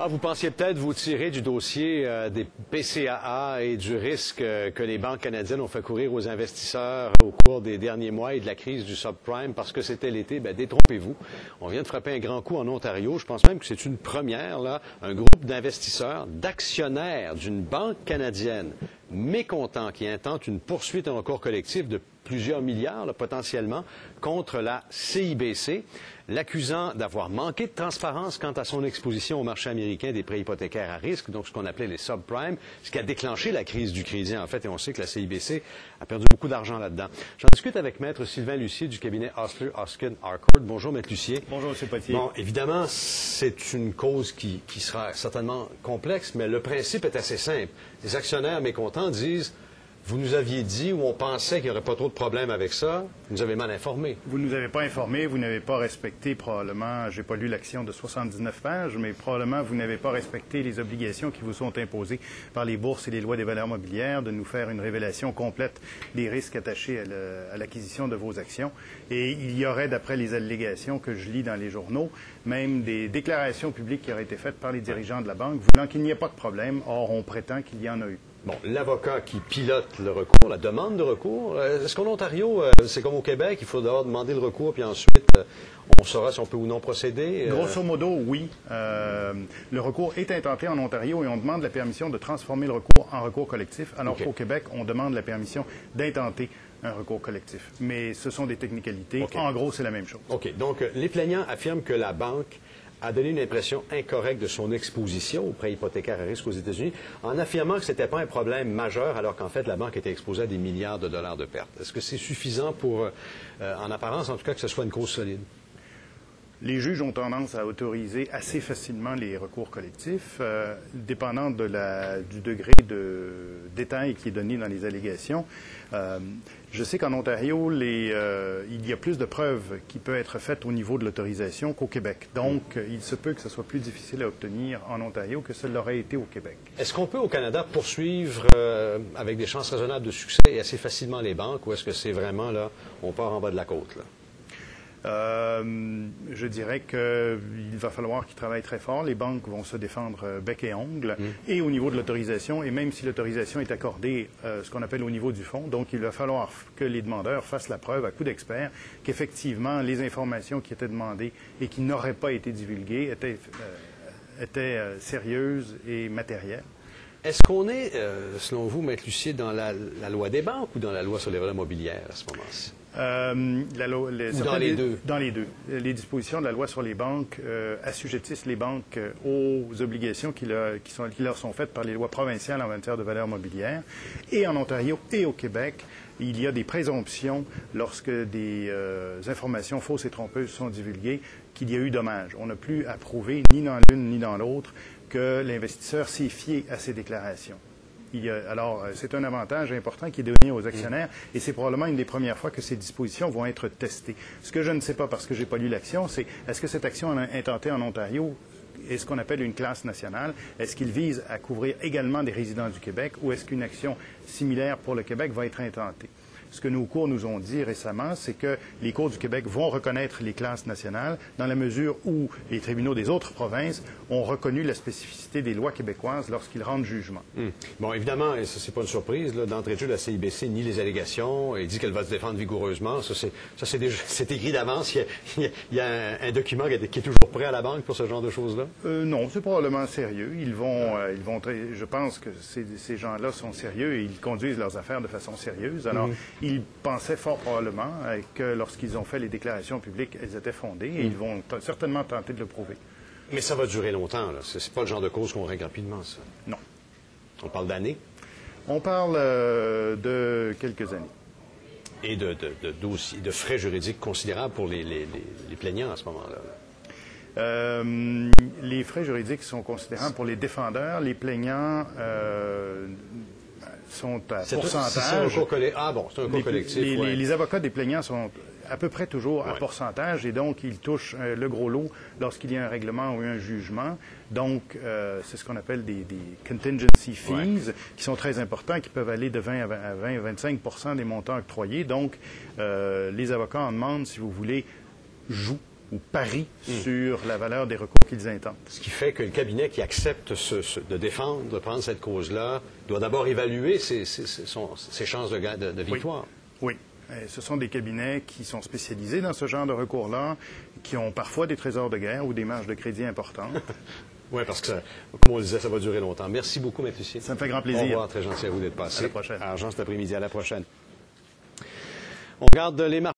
Ah, vous pensiez peut-être vous tirer du dossier des PCAA et du risque que les banques canadiennes ont fait courir aux investisseurs au cours des derniers mois et de la crise du subprime parce que c'était l'été. Bien, détrompez-vous. On vient de frapper un grand coup en Ontario. Je pense même que c'est une première, là. Un groupe d'investisseurs, d'actionnaires d'une banque canadienne mécontents qui intentent une poursuite en recours collectif de plusieurs milliards, là, potentiellement, contre la CIBC, l'accusant d'avoir manqué de transparence quant à son exposition au marché américain des prêts hypothécaires à risque, donc ce qu'on appelait les subprimes, ce qui a déclenché la crise du crédit, en fait, et on sait que la CIBC a perdu beaucoup d'argent là-dedans. J'en discute avec Maître Sylvain Lucier du cabinet Osler, Hoskin Harcourt. Bonjour, Maître Lucier. Bonjour, M. Potier. Bon, évidemment, c'est une cause qui sera certainement complexe, mais le principe est assez simple. Les actionnaires mécontents disent: vous nous aviez dit, ou on pensait qu'il n'y aurait pas trop de problèmes avec ça, vous nous avez mal informés. Vous ne nous avez pas informés, vous n'avez pas respecté probablement, j'ai pas lu l'action de 79 pages, mais probablement vous n'avez pas respecté les obligations qui vous sont imposées par les bourses et les lois des valeurs mobilières de nous faire une révélation complète des risques attachés à l'acquisition de vos actions. Et il y aurait, d'après les allégations que je lis dans les journaux, même des déclarations publiques qui auraient été faites par les dirigeants de la banque voulant qu'il n'y ait pas de problème. Or, on prétend qu'il y en a eu. Bon, l'avocat qui pilote le recours, la demande de recours, est-ce qu'en Ontario, c'est comme au Québec, il faut d'abord demander le recours, puis ensuite, on saura si on peut ou non procéder? Grosso modo, oui. Le recours est intenté en Ontario et on demande la permission de transformer le recours en recours collectif, alors qu'au Québec, on demande la permission d'intenter un recours collectif. Mais ce sont des technicalités. En gros, c'est la même chose. OK. Donc, les plaignants affirment que la banque a donné une impression incorrecte de son exposition aux prêts hypothécaires à risque aux États-Unis, en affirmant que ce n'était pas un problème majeur, alors qu'en fait, la banque était exposée à des milliards de dollars de pertes. Est-ce que c'est suffisant pour, en apparence, en tout cas, que ce soit une cause solide? Les juges ont tendance à autoriser assez facilement les recours collectifs, dépendant du degré de détail qui est donné dans les allégations. Je sais qu'en Ontario, il y a plus de preuves qui peuvent être faites au niveau de l'autorisation qu'au Québec. Donc, il se peut que ce soit plus difficile à obtenir en Ontario que ce l'aurait été au Québec. Est-ce qu'on peut, au Canada, poursuivre avec des chances raisonnables de succès et assez facilement les banques, ou est-ce que c'est vraiment, là, on part en bas de la côte, là? Je dirais qu'il va falloir qu'ils travaillent très fort. Les banques vont se défendre bec et ongle. Et au niveau de l'autorisation, et même si l'autorisation est accordée, ce qu'on appelle au niveau du fonds, donc il va falloir que les demandeurs fassent la preuve à coup d'expert qu'effectivement, les informations qui étaient demandées et qui n'auraient pas été divulguées étaient sérieuses et matérielles. Est-ce qu'on est, selon vous, Maître Lucier, dans la loi des banques ou dans la loi sur les valeurs mobilières à ce moment-ci? Dans les deux. Dans les deux. Les dispositions de la loi sur les banques assujettissent les banques aux obligations qui leur sont faites par les lois provinciales en matière de valeurs mobilières. Et en Ontario et au Québec, il y a des présomptions lorsque des informations fausses et trompeuses sont divulguées qu'il y a eu dommage. On n'a plus à prouver, ni dans l'une ni dans l'autre, que l'investisseur s'est fié à ces déclarations. Alors, c'est un avantage important qui est donné aux actionnaires et c'est probablement une des premières fois que ces dispositions vont être testées. Ce que je ne sais pas, parce que je n'ai pas lu l'action, c'est est-ce que cette action intentée en Ontario est ce qu'on appelle une classe nationale? Est-ce qu'il vise à couvrir également des résidents du Québec ou est-ce qu'une action similaire pour le Québec va être intentée? Ce que nos cours nous ont dit récemment, c'est que les cours du Québec vont reconnaître les classes nationales dans la mesure où les tribunaux des autres provinces ont reconnu la spécificité des lois québécoises lorsqu'ils rendent jugement. Bon, évidemment, et ça, c'est pas une surprise, d'entrée de jeu, la CIBC nie les allégations et dit qu'elle va se défendre vigoureusement. C'est écrit d'avance. Il y a un document qui est toujours prêt à la banque pour ce genre de choses-là? Non, c'est probablement sérieux. Je pense que ces gens-là sont sérieux et ils conduisent leurs affaires de façon sérieuse. Alors, ils pensaient fort probablement que lorsqu'ils ont fait les déclarations publiques, elles étaient fondées et ils vont certainement tenter de le prouver. Mais ça va durer longtemps, là. C'est pas le genre de cause qu'on règle rapidement, ça. Non. On parle d'années? On parle de quelques années. Et de frais juridiques considérables pour les plaignants à ce moment-là. Les frais juridiques sont considérables pour les défendeurs. Les plaignants sont à pourcentage. C'est un recours collectif. Les avocats des plaignants sont à peu près toujours à pourcentage et donc ils touchent le gros lot lorsqu'il y a un règlement ou un jugement. Donc, c'est ce qu'on appelle des contingency fees qui sont très importants, qui peuvent aller de 20 à 25 des montants octroyés. Donc, les avocats en demandent, si vous voulez, jouent ou parient sur la valeur des recours qu'ils intentent. Ce qui fait que le cabinet qui accepte de défendre, de prendre cette cause-là, doit d'abord évaluer ses chances de victoire. Oui. Ce sont des cabinets qui sont spécialisés dans ce genre de recours-là, qui ont parfois des trésors de guerre ou des marges de crédit importantes. Oui, parce que, comme on le disait, ça va durer longtemps. Merci beaucoup, Maître Huissier. Ça me fait grand plaisir. Au revoir, très gentil à vous d'être passé. À la prochaine. À Argent cet après-midi. À la prochaine. On regarde les marchés.